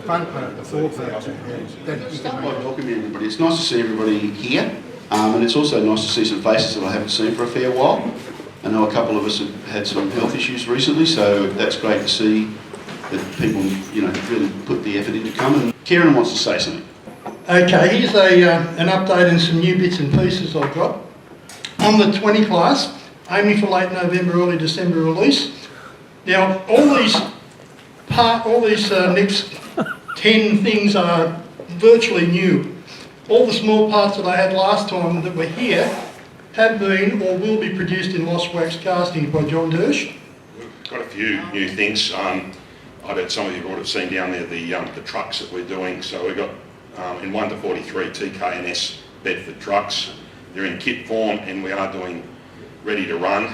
front part, the forefront. Welcome everybody. It's nice to see everybody here, and it's also nice to see some faces that I haven't seen for a fair while. I know a couple of us have had some health issues recently, so that's great to see that people, really put the effort into coming. Kieran wants to say something. Okay, here's an update and some new bits and pieces I've got. On the 20 class, aiming for late November, early December release. Now, all these next 10 things are virtually new. All the small parts that I had last time that were here have been or will be produced in lost wax castings by John Dersh. We've got a few new things. I bet some of you would have seen down there the trucks that we're doing. So we've got in 1 to 43 TK&S Bedford trucks. They're in kit form and we are doing ready to run.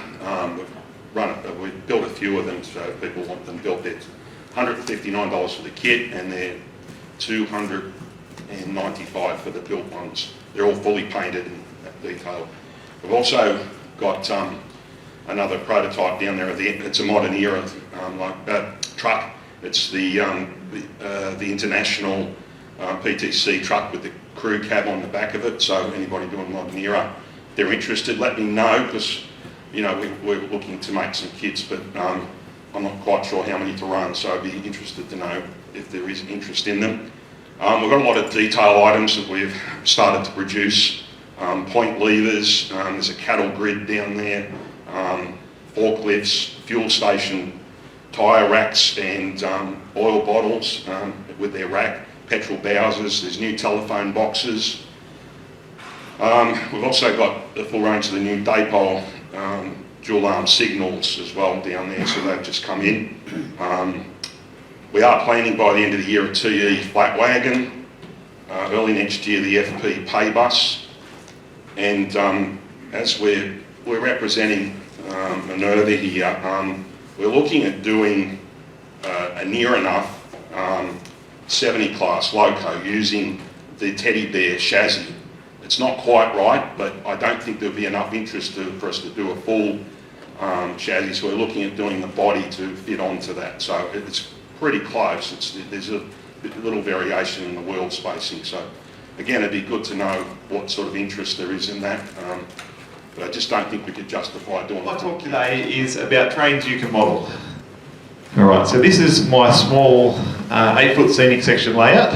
We've built a few of them, so if people want them built, it's $159 for the kit and they're $295 for the built ones. They're all fully painted and detailed. We've also got another prototype down there. It's a modern era truck. It's the international PTC truck with the crew cab on the back of it. So anybody doing modern era, if they're interested, let me know, because we're looking to make some kits, but I'm not quite sure how many to run, so I'd be interested to know if there is interest in them. We've got a lot of detail items that we've started to produce. Point levers, there's a cattle grid down there, forklifts, fuel station, tyre racks and oil bottles with their rack, petrol bowsers, there's new telephone boxes. We've also got the full range of the new Daypole dual arm signals as well down there, so they've just come in. We are planning by the end of the year a TE flat wagon, early next year the FP pay bus, and as we're representing Minerva here, we're looking at doing a near enough 70 class loco using the teddy bear chassis. It's not quite right, but I don't think there'll be enough interest for us to do a full chassis, so we're looking at doing the body to fit onto that. So it's pretty close. There's a little variation in the wheel spacing. So again, it'd be good to know what sort of interest there is in that. But I just don't think we could justify doing it. My talk today is about trains you can model. All right, so this is my small 8-foot scenic section layout,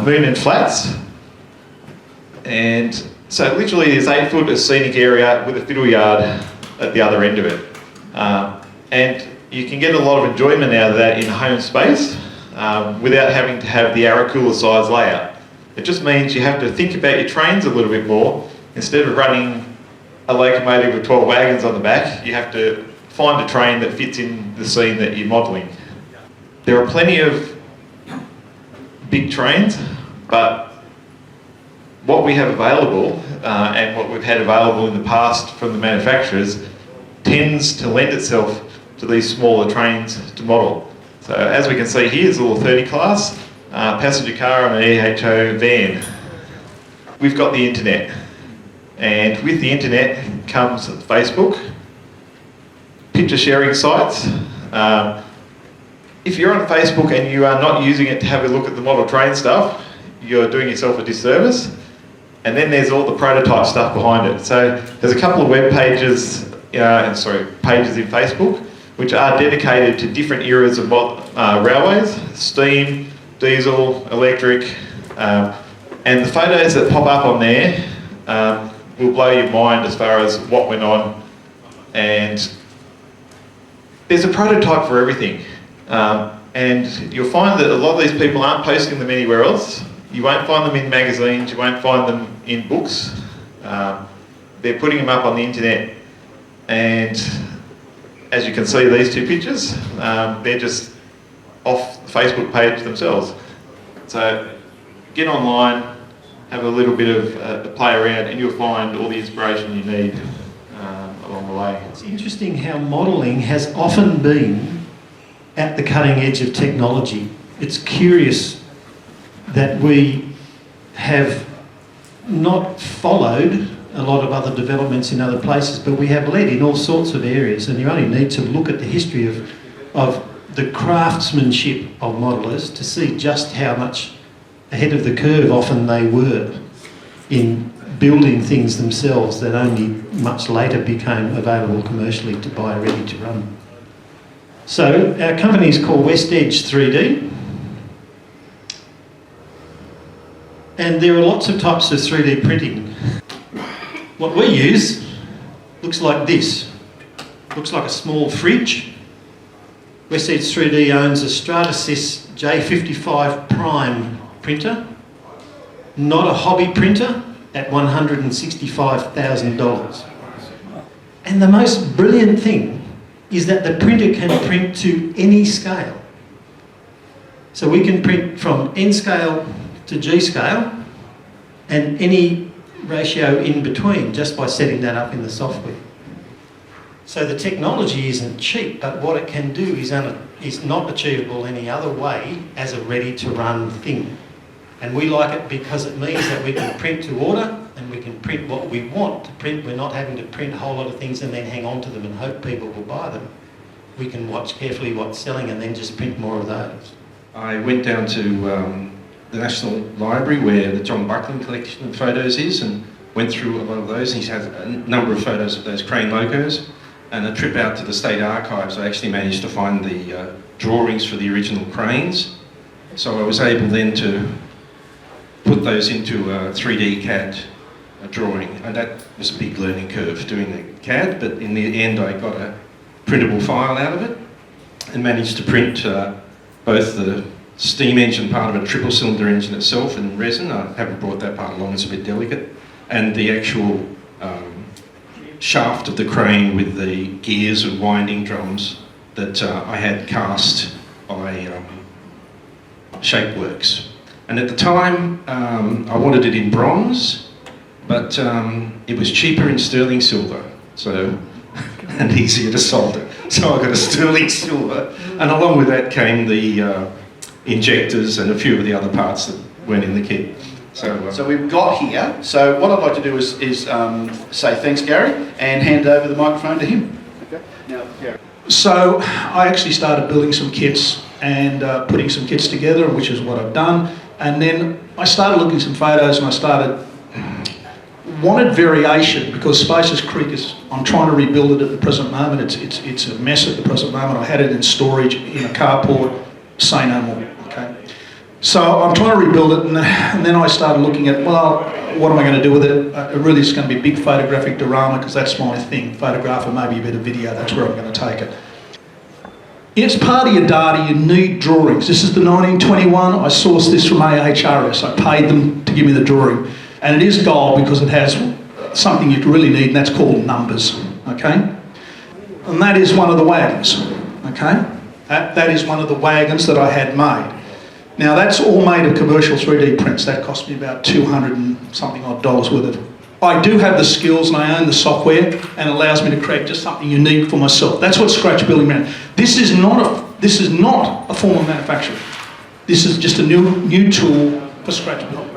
moon and flats. And so literally there's 8 foot of scenic area with a fiddle yard at the other end of it. And you can get a lot of enjoyment out of that in home space without having to have the Aracoola size layout. It just means you have to think about your trains a little bit more. Instead of running a locomotive with 12 wagons on the back, you have to find a train that fits in the scene that you're modelling. There are plenty of big trains, but what we have available and what we've had available in the past from the manufacturers tends to lend itself to these smaller trains to model. So as we can see here, it's a little 30 class, passenger car and an EHO van. We've got the internet, and with the internet comes Facebook, picture sharing sites. If you're on Facebook and you are not using it to have a look at the model train stuff, you're doing yourself a disservice. And then there's all the prototype stuff behind it. So there's a couple of web pages, pages in Facebook, which are dedicated to different eras of railways, steam, diesel, electric, and the photos that pop up on there will blow your mind as far as what went on. And there's a prototype for everything. And you'll find that a lot of these people aren't posting them anywhere else. You won't find them in magazines, you won't find them in books. They're putting them up on the internet, and as you can see, these two pictures, they're just off the Facebook page themselves. So get online, have a little bit of a play around, and you'll find all the inspiration you need along the way. It's interesting how modelling has often been at the cutting edge of technology. It's curious that we have not followed a lot of other developments in other places, but we have led in all sorts of areas, and you only need to look at the history of the craftsmanship of modellers to see just how much ahead of the curve often they were in building things themselves that only much later became available commercially to buy ready to run. So our company is called West Edge 3D, and there are lots of types of 3D printing. What we use looks like this. Looks like a small fridge. West Edge 3D owns a Stratasys J55 Prime printer, not a hobby printer, at $165,000. And the most brilliant thing is that the printer can print to any scale. So we can print from N scale to G scale and any ratio in between just by setting that up in the software. So the technology isn't cheap, but what it can do is not achievable any other way as a ready-to-run thing. And we like it because it means that we can print to order and we can print what we want to print. We're not having to print a whole lot of things and then hang on to them and hope people will buy them. We can watch carefully what's selling and then just print more of those. I went down to the National Library where the John Buckland collection of photos is and went through a lot of those. He's had a number of photos of those crane locos, and a trip out to the State Archives I actually managed to find the drawings for the original cranes. So I was able then to put those into a 3D CAD drawing, and that was a big learning curve doing the CAD, but in the end I got a printable file out of it and managed to print both the steam engine part of a triple cylinder engine itself in resin. I haven't brought that part along, it's a bit delicate, and the actual shaft of the crane with the gears and winding drums that I had cast by Shapeworks. And at the time I wanted it in bronze, but it was cheaper in sterling silver, so and easier to solder. So I got a sterling silver, and along with that came the injectors and a few of the other parts that went in the kit. So we've got here, so what I'd like to do is say thanks, Gary, and hand over the microphone to him. Okay. Now, Gary. So I actually started building some kits and putting some kits together, which is what I've done. And then I started looking at some photos and I wanted variation because Spaces Creek I'm trying to rebuild it at the present moment. It's a mess at the present moment. I had it in storage in a carport, say no more, okay? So I'm trying to rebuild it, and then I started looking at, well, what am I going to do with it? Really, it's going to be big photographic diorama because that's my thing. Photograph and maybe a bit of video, that's where I'm going to take it. It's part of your data, you need drawings. This is the 1921, I sourced this from AHRS. I paid them to give me the drawing. And it is gold because it has something you really need, and that's called numbers, okay? And that is one of the wagons, okay? That is one of the wagons that I had made. Now that's all made of commercial 3D prints. That cost me about $200 and something odd dollars worth of it. I do have the skills and I own the software, and allows me to create just something unique for myself. That's what scratch building meant. This is not a form of manufacturing. This is just a new tool for scratch building.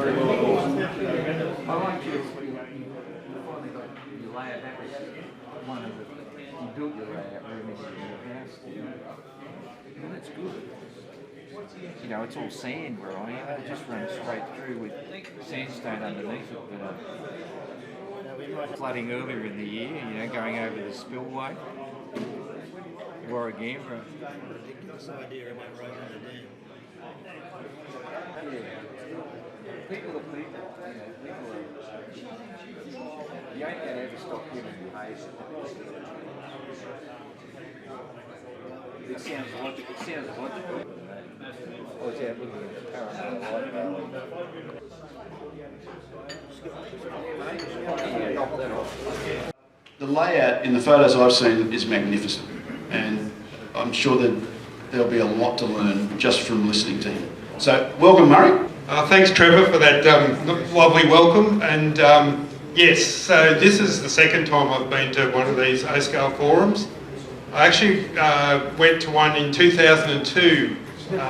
You know, it's all sand where I am. It just runs straight through with sandstone underneath it. But flooding earlier in the year, you know, going over the spillway, Warragambra. Ridiculous idea about raising the dam. People are people. You know, you ain't going to ever stop giving pays. It sounds logical. It sounds logical. I was out looking at the Carnavon Golf Club. The layout in the photos I've seen is magnificent, and I'm sure that there'll be a lot to learn just from listening to him. So, welcome, Murray. Thanks, Trevor, for that lovely welcome. And yes, so this is the second time I've been to one of these O-Scale forums. I actually went to one in 2002,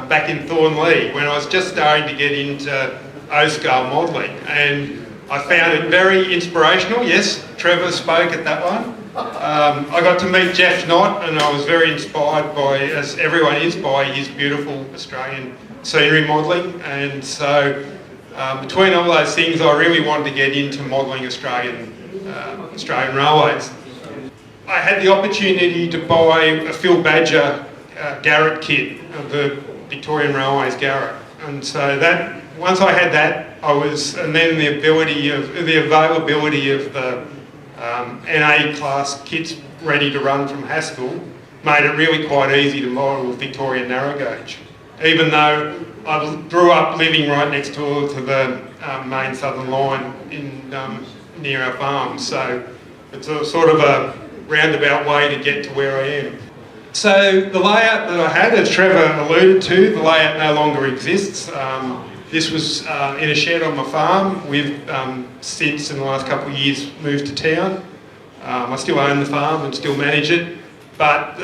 back in Thornlea, when I was just starting to get into O-Scale modelling, and I found it very inspirational. Yes, Trevor spoke at that one. I got to meet Jeff Knott, and I was very inspired by, as everyone is, by his beautiful Australian scenery modelling. And so between all those things, I really wanted to get into modelling Australian railways. I had the opportunity to buy a Phil Badger Garrett kit of the Victorian Railways Garrett, and so that once I had that, and then the availability of the NA class kits ready to run from Haskell made it really quite easy to model Victorian narrow gauge, even though I grew up living right next door to the main southern line in near our farm, so it's a sort of a roundabout way to get to where I am. So the layout that I had, as Trevor alluded to, the layout no longer exists. This was in a shed on my farm. We've since, in the last couple of years, moved to town. I still own the farm and still manage it, but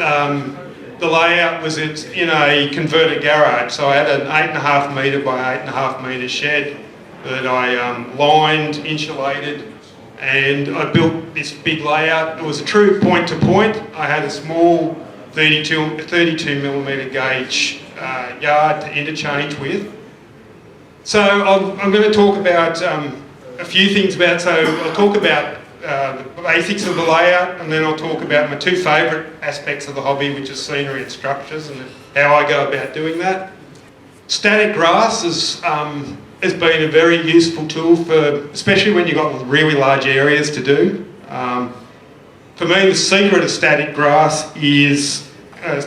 the layout was in a converted garage. So I had an 8.5 metre by 8.5 metre shed that I lined, insulated, and I built this big layout. It was a true point-to-point. I had a small 32mm gauge yard to interchange with. So I'm going to talk about a few things about, so I'll talk about the basics of the layout, and then I'll talk about my two favourite aspects of the hobby, which is scenery and structures, and how I go about doing that. Static grass has been a very useful tool for, especially when you've got really large areas to do. For me, the secret of static grass is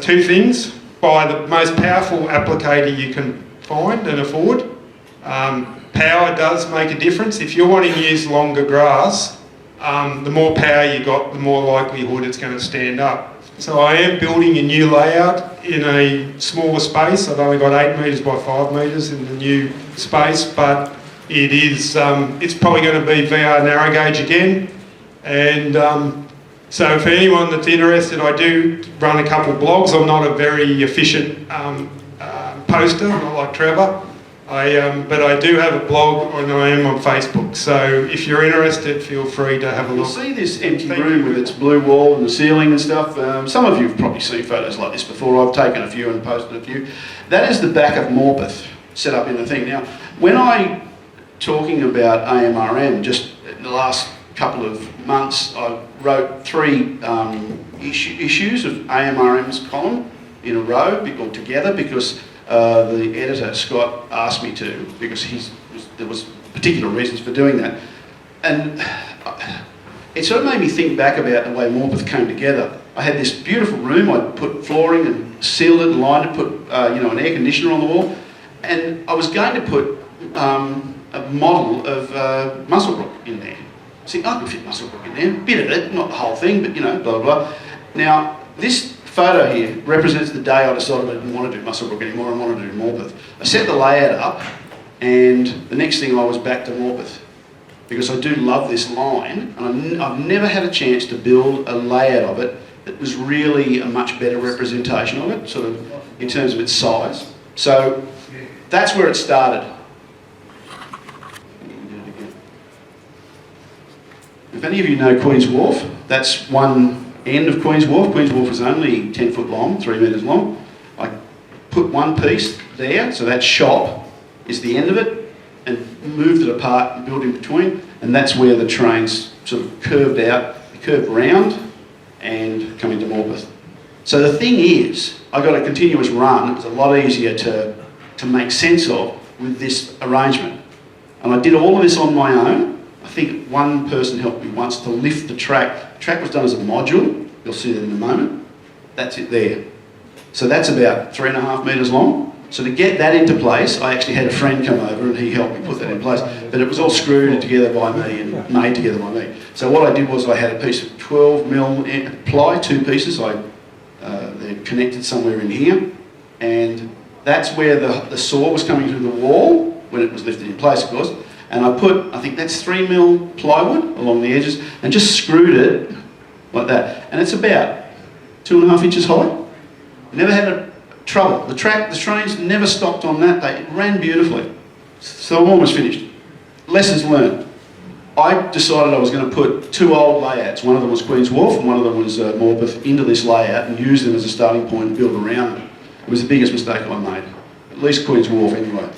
two things. Buy the most powerful applicator you can find and afford. Power does make a difference. If you're wanting to use longer grass, the more power you got, the more likelihood it's going to stand up. So I am building a new layout in a smaller space. I've only got 8 metres by 5 metres in the new space, but it is, it's probably going to be VR narrow gauge again. And so for anyone that's interested, I do run a couple of blogs. I'm not a very efficient poster, not like Trevor. But I do have a blog, and I am on Facebook. So if you're interested, feel free to have a look. You'll see this empty room with its blue wall and the ceiling and stuff. Some of you have probably seen photos like this before. I've taken a few and posted a few. That is the back of Morpeth set up in the thing. Now, when I talking about AMRM, just in the last couple of months, I wrote 3 issues of AMRM's column in a row, or together, because the editor, Scott, asked me to, because there was particular reasons for doing that. And it sort of made me think back about the way Morpeth came together. I had this beautiful room, I put flooring and sealed it and lined it, put an air conditioner on the wall, and I was going to put a model of Muswellbrook in there. See, I can fit Muswellbrook in there, a bit of it, not the whole thing, but blah, blah, blah. Now, this photo here represents the day I decided I didn't want to do Muswellbrook anymore, I wanted to do Morpeth. I set the layout up, and the next thing I was back to Morpeth, because I do love this line, and I've never had a chance to build a layout of it that was really a much better representation of it, sort of in terms of its size. So that's where it started. If any of you know Queen's Wharf, that's one end of Queen's Wharf. Queen's Wharf is only 10 foot long, 3 metres long. I put one piece there, so that shop is the end of it, and moved it apart and built in between, and that's where the trains sort of curved out, curved round and come into Morpeth. So the thing is, I got a continuous run. It was a lot easier to make sense of with this arrangement. And I did all of this on my own. I think one person helped me once to lift the track. The track was done as a module. You'll see that in a moment. That's it there. So that's about 3.5 metres long. So to get that into place, I actually had a friend come over and he helped me put that in place. But it was all screwed together by me and made together by me. So what I did was I had a piece of 12mm ply, 2 pieces. They're connected somewhere in here. And that's where the saw was coming through the wall when it was lifted in place, of course. And I put, I think that's 3mm plywood along the edges and just screwed it like that. And it's about 2.5 inches high. Never had a trouble. The trains never stopped on that. They ran beautifully. So I'm almost finished. Lessons learned. I decided I was going to put 2 old layouts. One of them was Queen's Wharf and one of them was Morpeth into this layout and use them as a starting point and build around them. It was the biggest mistake I made. At least Queen's Wharf anyway.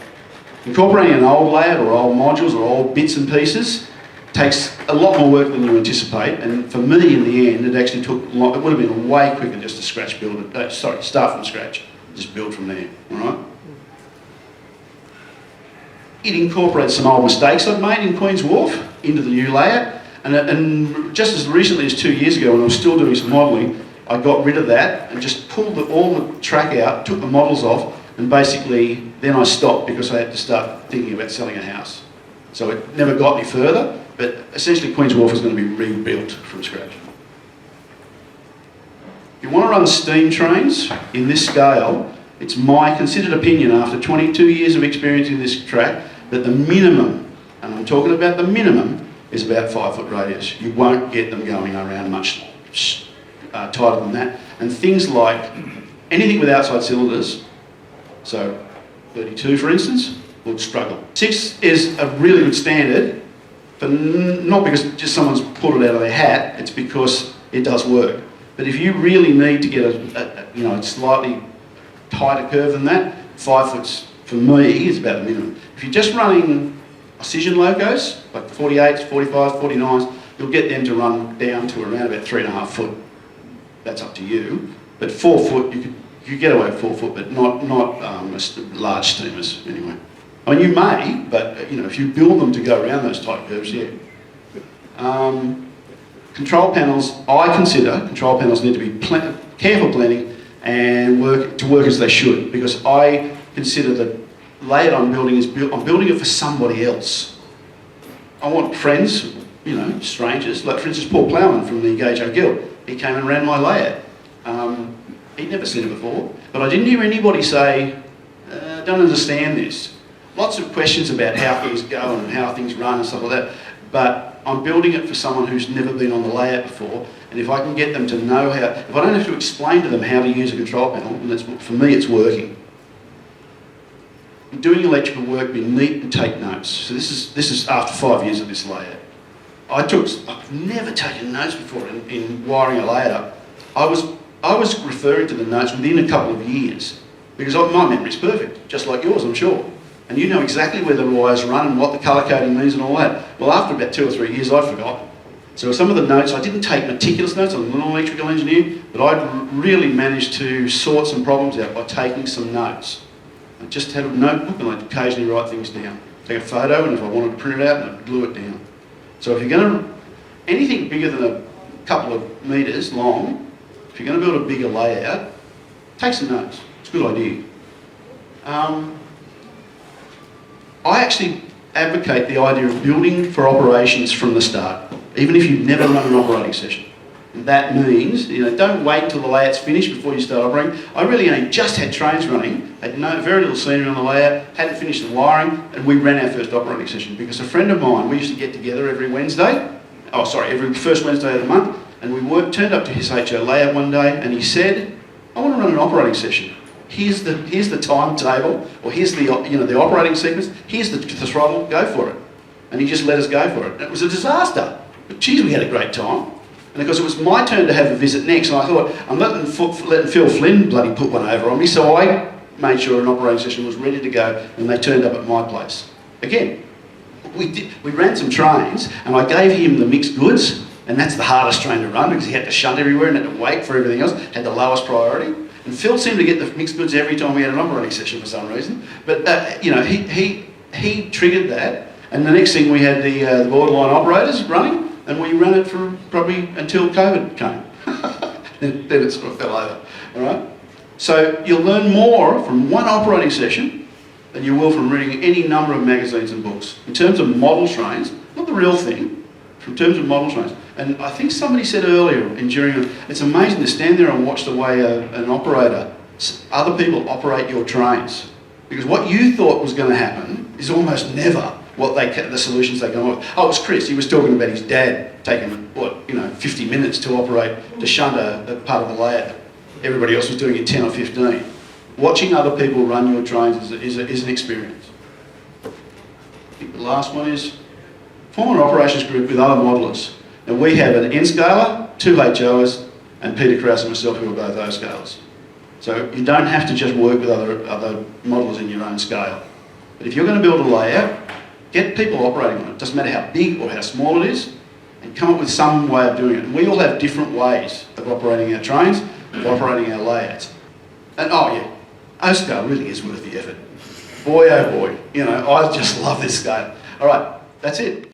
Incorporating an old layout or old modules or old bits and pieces takes a lot more work than you anticipate, and for me in the end it actually took it would have been way quicker just to start from scratch, just build from there, alright? It incorporates some old mistakes I've made in Queen's Wharf into the new layout, and just as recently as 2 years ago when I was still doing some modelling, I got rid of that and just pulled all the track out, took the models off, and basically then I stopped because I had to start thinking about selling a house. So it never got any further, but essentially Queen's Wharf is going to be rebuilt from scratch. If you want to run steam trains in this scale, it's my considered opinion after 22 years of experience in this track that the minimum, and I'm talking about the minimum, is about 5 foot radius. You won't get them going around much tighter than that. And things like anything with outside cylinders, so 32 for instance, would struggle. 6 is a really good standard, but not because just someone's pulled it out of their hat, it's because it does work. But if you really need to get a slightly tighter curve than that, 5 foot for me is about the minimum. If you're just running Precision locos, like 48s, 45s, 49s, you'll get them to run down to around about 3.5 foot. That's up to you. But 4 foot, you get away with 4 foot, but not large steamers anyway. I mean, you may, but if you build them to go around those tight curves, yeah. Control panels, I consider control panels need to be careful planning and work as they should, because I consider the layout I'm building I'm building it for somebody else. I want friends, strangers, like for instance Paul Plowman from the Gajo Guild. He came and ran my layout. He'd never seen it before, but I didn't hear anybody say, don't understand this. Lots of questions about how things go and how things run and stuff like that, but I'm building it for someone who's never been on the layout before, and if I can get them to know how, if I don't have to explain to them how to use a control panel, and for me it's working. Doing electrical work, be neat and take notes. So this is after 5 years of this layout. I've never taken notes before in wiring a layout up. I was referring to the notes within a couple of years, because my memory's perfect, just like yours, I'm sure. And you know exactly where the wires run and what the colour coding means and all that. Well, after about 2 or 3 years, I'd forgotten. So some of the notes, I didn't take meticulous notes, I'm not an electrical engineer, but I'd really managed to sort some problems out by taking some notes. I just had a notebook and I'd occasionally write things down. Take a photo, and if I wanted to print it out, and I'd glue it down. So if you're going to, anything bigger than a couple of metres long, if you're going to build a bigger layout, take some notes. It's a good idea. I actually advocate the idea of building for operations from the start, even if you've never run an operating session. That means, don't wait until the layout's finished before you start operating. I really only just had trains running, had very little scenery on the layout, hadn't finished the wiring, and we ran our first operating session because a friend of mine, we used to get together every first Wednesday of the month, and we turned up to his HO layout one day, and he said, I want to run an operating session. Here's the timetable, or here's the operating sequence, here's the throttle, go for it. And he just let us go for it. And it was a disaster, but geez, we had a great time. And of course it was my turn to have a visit next, and I thought, I'm letting Phil Flynn bloody put one over on me, so I made sure an operating session was ready to go, and they turned up at my place. Again, we ran some trains, and I gave him the mixed goods, and that's the hardest train to run because he had to shunt everywhere and had to wait for everything else, had the lowest priority. And Phil seemed to get the mixed goods every time we had an operating session for some reason. But, he triggered that, and the next thing we had the borderline operators running, and we ran it for probably until COVID came. then it sort of fell over, all right? So you'll learn more from one operating session than you will from reading any number of magazines and books. In terms of model trains, not the real thing, in terms of model trains. And I think somebody said earlier, it's amazing to stand there and watch the way an operator, other people operate your trains. Because what you thought was going to happen is almost never the solutions they come up with. Oh, it was Chris, he was talking about his dad taking, 50 minutes to operate, to shunt a part of the layout. Everybody else was doing it 10 or 15. Watching other people run your trains is an experience. I think the last one is form an operations group with other modellers. Now we have an N-scaler, 2 HOers, and Peter Krause and myself who are both O-scalers. So you don't have to just work with other modellers in your own scale. But if you're going to build a layout, get people operating on it. Doesn't matter how big or how small it is, and come up with some way of doing it. And we all have different ways of operating our trains, of operating our layouts. And O-scale really is worth the effort. Boy, oh boy, I just love this scale. All right, that's it.